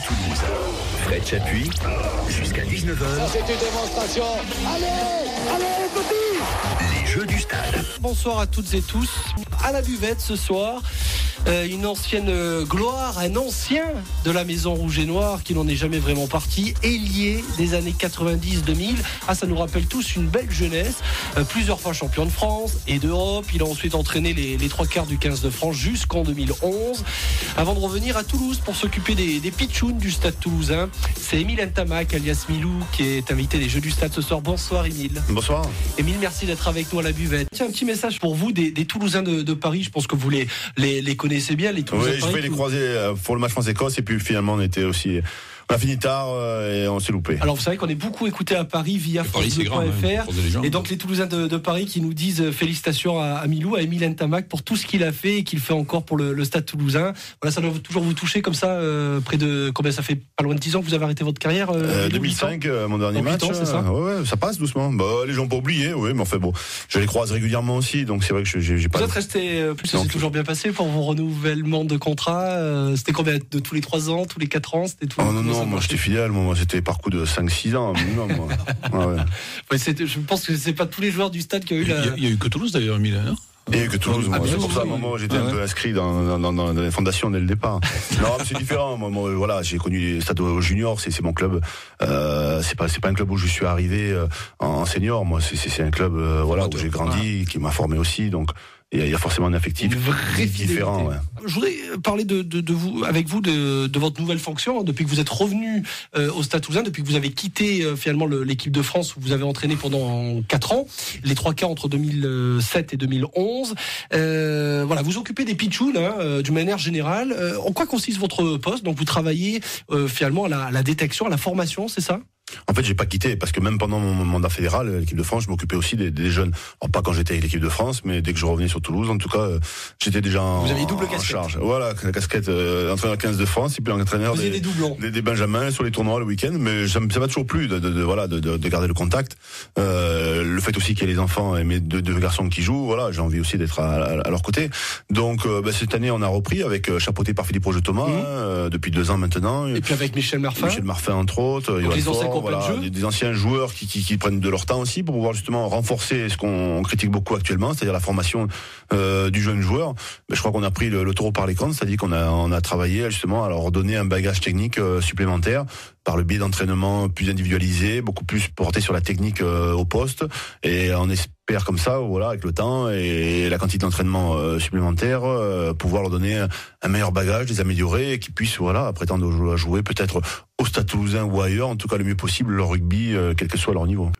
Toulouse. Fred Chapuis, jusqu'à 19h. C'est une démonstration. Allez, petit. Les Jeux du Stade. Bonsoir à toutes et tous. À la buvette ce soir, une ancienne gloire, un ancien de la Maison Rouge et Noire qui n'en est jamais vraiment parti, ailier des années 90-2000. Ah, ça nous rappelle tous une belle jeunesse. Plusieurs fois champion de France et d'Europe. Il a ensuite entraîné les trois quarts du 15 de France jusqu'en 2011. Avant de revenir à Toulouse pour s'occuper des pitchouns du Stade toulousain, c'est Émile Ntamak, alias Milou, qui est invité des Jeux du Stade ce soir. Bonsoir Émile. Bonsoir. Émile, merci d'être avec nous à la buvette. Tiens, un petit message pour vous des Toulousains de Paris. Je pense que vous les connaissez bien, les Toulousains. Oui, je vais les croiser pour le match France-Écosse et puis finalement on a fini tard et on s'est loupé. Alors vous savez qu'on est beaucoup écouté à Paris via France2.fr et donc les Toulousains de Paris qui nous disent félicitations à Milou, à Émile Ntamak pour tout ce qu'il a fait et qu'il fait encore pour le Stade toulousain. Voilà, ça doit toujours vous toucher comme ça, près de combien ça fait, pas loin de 10 ans que vous avez arrêté votre carrière 2005, mon dernier match. C'est ça ouais, ça passe doucement. Les gens pas oublié, oui, mais enfin bon, je les croise régulièrement aussi, donc c'est vrai que j'ai pas. Vous êtes resté, plus c'est toujours bien passé pour vos renouvellements de contrat. C'était combien de tous les 3 ans, tous les 4 ans, c'était tout. Non, moi j'étais fidèle, moi c'était par coup de 5-6 ans minimum. Ouais. Je pense que c'est pas tous les joueurs du Stade qui ont eu Il y a eu que Toulouse d'ailleurs, Émile. Et que Toulouse, c'est pour ça, moi j'étais un peu inscrit dans les fondations dès le départ. Non, mais c'est différent. Moi, voilà, j'ai connu les stades juniors, c'est mon club. C'est pas un club où je suis arrivé en senior. Moi, c'est un club, où j'ai grandi, qui m'a formé aussi. Donc, il y a forcément un affectif différent. Ouais. Je voudrais parler de vous, avec vous, de votre nouvelle fonction depuis que vous êtes revenu au Stade Toulousain, depuis que vous avez quitté finalement l'équipe de France où vous avez entraîné pendant 4 ans, les 3 quarts entre 2007 et 2011. Vous occupez des pitchouns d'une manière générale. En quoi consiste votre poste? Donc vous travaillez finalement à la détection, à la formation, c'est ça? En fait, j'ai pas quitté parce que même pendant mon mandat fédéral, l'équipe de France, je m'occupais aussi des jeunes. Alors pas quand j'étais avec l'équipe de France, mais dès que je revenais sur Toulouse, en tout cas, j'étais déjà en charge. Voilà, la casquette entraîneur 15 de France et puis entraîneur des Benjamins sur les tournois le week-end. Mais ça m'a toujours plu de garder le contact. Le fait aussi qu'il y ait les enfants et mes deux garçons qui jouent, voilà, j'ai envie aussi d'être à leur côté. Donc cette année, on a repris avec chapeauté par Philippe Roger-Thomas depuis 2 ans maintenant. Et puis avec Michel Marfin entre autres. Des anciens joueurs qui prennent de leur temps aussi pour pouvoir justement renforcer ce qu'on critique beaucoup actuellement, c'est-à-dire la formation du jeune joueur. Mais je crois qu'on a pris le taureau par les cornes, c'est-à-dire qu'on a travaillé justement à leur donner un bagage technique supplémentaire par le biais d'entraînements plus individualisés, beaucoup plus portés sur la technique au poste, et on espère comme ça, avec le temps et la quantité d'entraînement supplémentaire, pouvoir leur donner un meilleur bagage, les améliorer et qu'ils puissent prétendre à jouer peut-être au Stade Toulousain ou ailleurs, en tout cas le mieux possible, le rugby, quel que soit leur niveau.